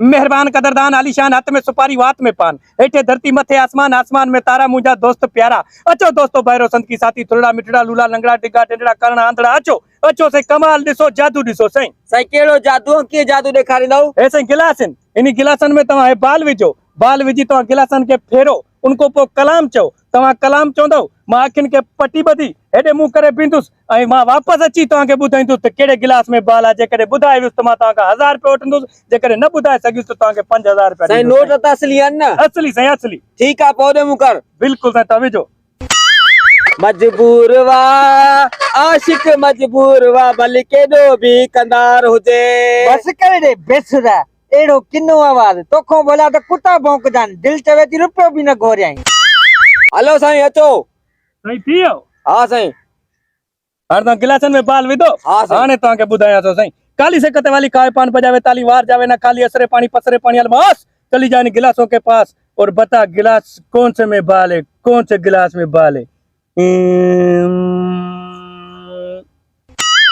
मेहरबान कदरदान आलीशान, हाथ में सुपारी हाथ में पान, हेठे धरती मथे आसमान, आसमान में तारा, मुंहिंजा दोस्त प्यारा। अचो दोस्तों भैरो संत की साथी, थुरड़ा मिठड़ा लूला लंगड़ा डिग्गा टेंडड़ा करणा आंधड़ा। अचो अचो से कमाल ॾिसो, जादू ॾिसो साईं। साईं कहिड़ो जादू, कीअं जादू ॾेखारींदव? ए साईं गिलासन, इन गिलासन में तव्हां बाल विझो, बाल विझी तव्हां गिलासन के फेरो, उनको पोइ कलाम चओ। तव्हां कलाम चवंदव, मां अखियुनि के पटी ॿधी हेॾे मुंहुं करे पींदुसि ऐं मां वापसि अची तव्हांखे ॿुधाईंदुसि त कहिड़े गिलास में बाल आहे। जेकॾहिं ॿुधाए वियुसि त मां तव्हांखां 1000 रुपया वठंदुसि, जेकॾहिं न ॿुधाए सघियुसि त तव्हांखे 5000 रुपया साईं ॾींदुसि। नोट त असली आहिनि न? असली साईं असली। ठीकु आहे, पोइ ॾे मूं कर। बिल्कुलु साईं, तव्हां विझो। मजबूर वा आशिक मजबूर वा, भले केॾो बि कंदार हुजे। बस करे दे बेसुरा, एड़ो किनो आवाज तोखो बोला त कुत्ता भौंकजन, दिल चवे थी रुपयो बि न घोरियाई। हलो साईं अचो। साईं थी वियो? हा साईं। हाणे तव्हां गिलासन में बाल विधो? हा साईं। हाणे तव्हांखे ॿुधायां थो साईं। काली से कते वाली काय पान बजावे ताली, वार जावे ना खाली, असरे पानी पसरे पानी, अलमास चली जाए गिलासों के पास और बता गिलास कौन से में बाल है, कौन से गिलास में बाल है।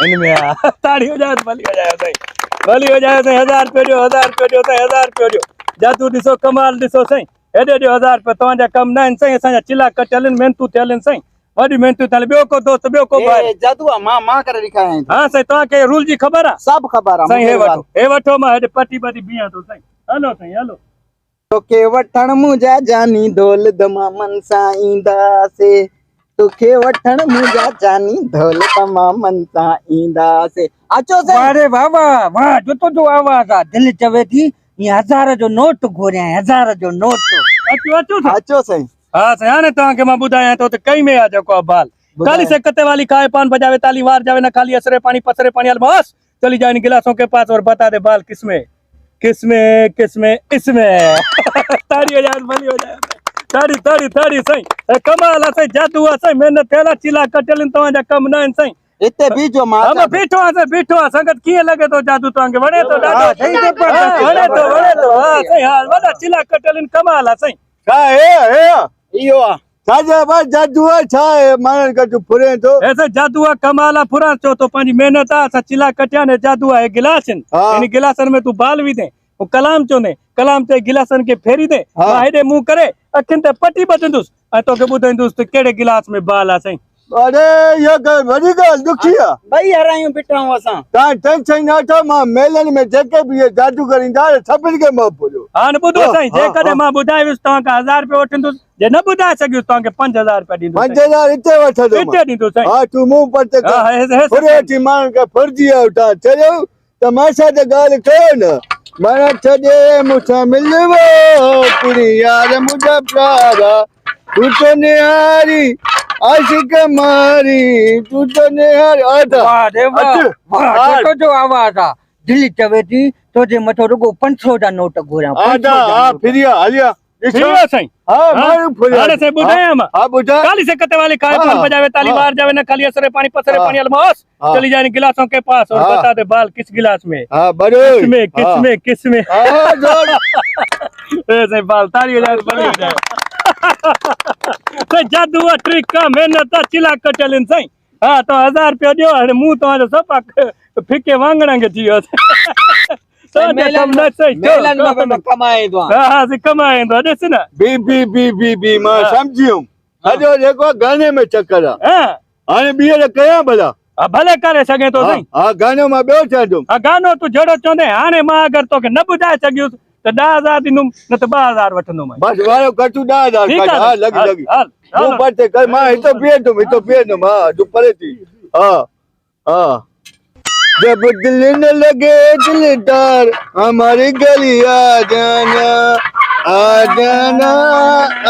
इनमें ताड़ी हो जाए, भली हो जाए साईं, भली हो जाए साईं। 1000 रुपया ॾियो, 1000 रुपया ॾियो साईं, 1000 रुपया ॾियो। जादू ॾिसो, कमाल ॾिसो साईं। हेॾे ॾियो 1000 रुपया, तव्हांजा कम न आहिनि साईं, असांजा चिला कटियल आहिनि, महिनतूं थियल आहिनि साईं, वॾी महिनतूं थियल। ॿियो को दोस्त, ॿियो को भाई? जादू आहे, मां करे ॾेखारियां। हाँ साईं, तव्हांखे रूल जी ख़बर आहे? सभु ख़बर आहे साईं। हे वठो, मां हेॾे पटी ॿधी बीहां थो साईं। हलो साईं हलो। तोखे वठण मुंहिंजा जानी ढोल दमामन सां ईंदासीं, तोखे वठण मुंहिंजा जानी ढोल दमामन सां ईंदासीं। अचो साईं। अरे बाबा वाह, जो तो जो आवाज आ, दिल चवे थी ये 1000 जो नोट घोरियाई, 1000 जो नोट। अचो अचो साईं। अचो साईं। हाँ साईं, हाणे तव्हांखे मां ॿुधायां थो त कई में आहे जेको आहे बाल। काली से कते वाली काय पान बजावे ताली, वार जावे ना खाली, असरे पानी पसरे पानी, अलमास चली जाए इन गिलासों के पास और बता दे बाल किसमें किसमें किसमें इसमें। ताड़ी हो जाए, भली हो जाए। ताड़ी ताड़ी ताड़ी साईं। कमाल आहे साईं, जादू आहे साईं, मेहनत थियल, चिला कटियल आहिनि, तव्हांजा कम न आहिनि साईं। हिते बीठो मां। हा बीठो आहे साईं, बीठो आहे। संगत कीअं लॻे थो जादू? तव्हांखे वणे थो? हाँ, सही से पढ़। वणे थो, वणे थो। हा साईं, हा वॾा चिला कटियल आहिनि, कमाल आहे साईं। छा हे इहो आहे छा भाई जादू आहे? छा आहे माण्हुनि खे तूं फुरे थो? ऐसा जादू आहे, कमाल आहे, फुरा चो तो पंहिंजी महिनत आहे, असां चिला कटिया ने। जादू आहे, गिलास आहिनि, हाँ। इन गिलासनि में तूं बाल विधे, पोइ कलाम चवंदे, कलाम चई गिलासनि खे फेरी दे। हाँ। मां हेॾे मुंहुं करे अखियुनि ते पटी ॿधंदुसि ऐं तोखे ॿुधाईंदुसि त कहिड़े गिलास में बाल आहे साईं। अरे इहा ॻाल्हि वॾी ॻाल्हि ॾुखी आहे। ॿई हरायूं बीठा आहियूं असां। तव्हां टेंशन न वठो, मां मेलनि में जेके बि इहे जादू करींदा सभिनी खे मां पुॼो। हाणे ॿुधो हाँ, साईं, हाँ, जेकॾहिं हाँ। मां ॿुधाए वियुसि तव्हांखे 1000 रुपया वठंदुसि, जे न ॿुधाए सघियुसि तव्हांखे 5000 रुपया ॾींदुसि। 5000 हिते वठंदो मां। हिते ॾींदो साईं। हा तूं मूं पर ते हा, हे फुरे अची माण्हुनि खे फुरिजी वियो। तव्हां चयो त मां सां त ॻाल्हि कयो न। मन छॾे मूंसां मिलवो पूरी यार मुंहिंजा प्यारा, तूं तो निहारी आशिक मारी, तूं तो निहारी। वाह रे वाह, अच, वाह, हाँ। जो तो जो आवाज आ, दिल चवे थी तुझे मथो रुगो 500 जा नोट घोरियां। हा फिरिया हलिया ठीक है साईं। हा माण्हू फुरिया। हाणे साईं ॿुधायां मां। हा ॿुधाए। काली से कते वाले काय हाँ, पान बजावे ताली, हाँ। वार जावे ना खाली, असरे पानी पसरे हाँ। पानी, अलमास हाँ। चली जाए गिलासों के पास और हाँ। बता दे बाल किस गिलास में, हा बरोबर। किसमें किसमें किसमें। हा जोर। ए साईं, बाल ताड़ी हो जाए, भली हो जाए। साईं जादू आहे, ट्रिक आहे, मेहनत आहे, चिला कटियल आहिनि साईं। हा तो 1000 रुपया ॾियो, हाणे मूं तव्हांजो सफ़ा फिके वांगण खे थी वियो। कमाईंदो हा हा साईं, कमाईंदो आहे, ॾिस न। बी मां सम्झी वियुमि। अॼो जेको गाने में चक्कर आहे, हा हाणे ॿीहर कयां भला? हा, भले करे सघे थो साईं। हा गानो मां ॿियो चवंदुमि। हा गानो तूं जहिड़ो चवंदे। हाणे मां अगरि तोखे न ॿुधाए सघियुसि त 10000 ॾींदुमि, न त 2000 वठंदुमि। बसि वारो कटू 10000 ठीकु कट। आहे हा साईं, लॻी हल, लॻी हल, हल। मूं पर ते कर, मां हितो बीहंदुमि। हा तूं परे थी। हा हा। जब दिल न लगे दिलदार, हमारी गली आ जाना, आ जाना,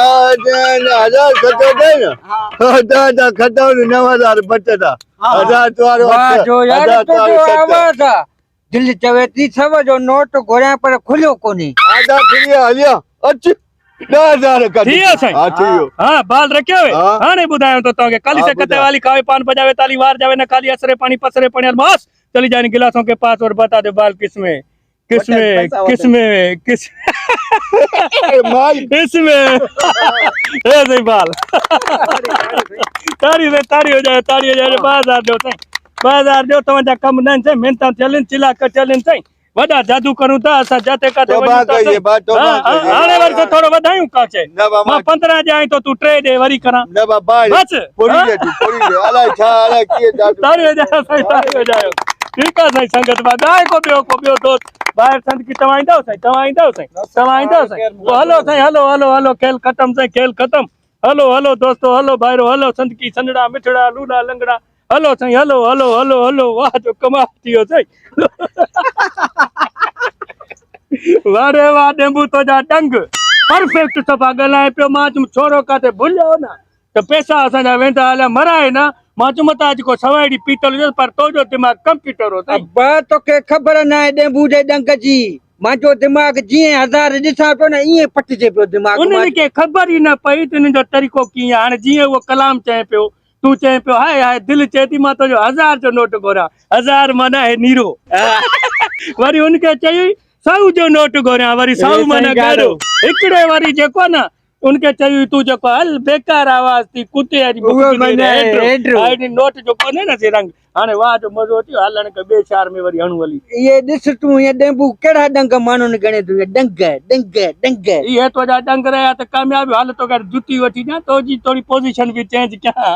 आ जाना। 1000 खटो दे न। हाँ खटो 9000 बचदा। 1000 तुम्हारो। वाह जो यार, 1000 तो जो तुम्हारो। आवाज आ, दिल चवे थी 100 जो नोट घोरियां पर खुलियो कोनी। आधा फिरिया हलिया। अच 10000 कट। थी वियो साईं। हा थी वियो। हाँ बाल रखियो हुए। हाँ। हाणे ॿुधायो तो तव्हांखे। काली हाँ, से कते ॿुधायो। वाली खावे पान बजावे ताली, वार जावे न खाली, असरे पानी पसरे पानी, अलमास चली जाए गिलासों के पास और बता दे बाल किसमें किसमें किसमें किस माल इसमें। ए सही बाल। ताड़ी से ताड़ी हो जाए, ताड़ी हो जाए। 2000 दो साईं, 2000 दो। तव्हांजा कम न आहिनि साईं, महिनत थियल आहिनि, चिला कटियल आहिनि साईं। वॾा जादू करूं था असां जाते काथे तोबा वञूं था करिए बा तोबा करिए हाणे वरी तो थोरो वधायूं काचे न बा मां 15 ॾियां तो तूं 3 ॾे वरी करां न बा बाहर बस पूरी दे तू पूरी दे अला छा अला किए जादू तारी वजायो साईं तारी वजायो ठीकु आहे साईं संगत में ॿाहिरि को ॿियो दोस्त ॿाहिरि संत की तव्हां ईंदव साईं तव्हां ईंदव साईं पोइ हलो साईं हलो खेल ख़तम साईं खेल ख़तम हलो दोस्तो हलो भाइरो हलो संत की संदड़ा मिठड़ा लूला लंगड़ा हलो साईं हलो वाह जो कमाल थी वियो साईं वाह रे वाह डेंबू तुंहिंजा डंग परफेक्ट सफ़ा ॻाल्हाए पियो मां चयुमि छोरो काथे भुलियो न त पैसा असांजा वेंदा हलिया मराए न मां चयुमि त अॼु को सवाइड़ी पीतल हुयो पर तुंहिंजो दिमाग़ कंप्यूटर हो साईं अब्बा तोखे ख़बर न आहे ॾेंबू जे डंग जी मुंहिंजो दिमाग़ जीअं हज़ार ॾिसां पियो न ईअं पटिजे पियो दिमाग़ उन्हनि खे ख़बर ई न पई त उन्हनि जो तरीक़ो कीअं आहे हाणे जीअं उहो कलाम चए पियो तूं चए पियो हाय दिलि चए थी मां तुंहिंजो 1000 जो नोट घुरां 1000 माना आहे नीरो वरी हुनखे चई 100 जो नोट घुरियां वरी 100 माना ॻाढ़ो हिकिड़े वरी जेको न उनके चई तू जो हल बेकार आवाज थी कुते अॼु नोट जो कोन्हे न से रंग हाणे वाह जो मज़ो अची हलण के ॿिए शहर में वरी हणू हली इहे ॾिस तूं इहे ॾेंबू कहिड़ा डंग माण्हुनि गणे तूं डंग इहे तुंहिंजा डंग रहिया त कामयाबी हाल तो कर जुती वठी ॾियां तुंहिंजी थोरी पोज़ीशन बि चेंज कयां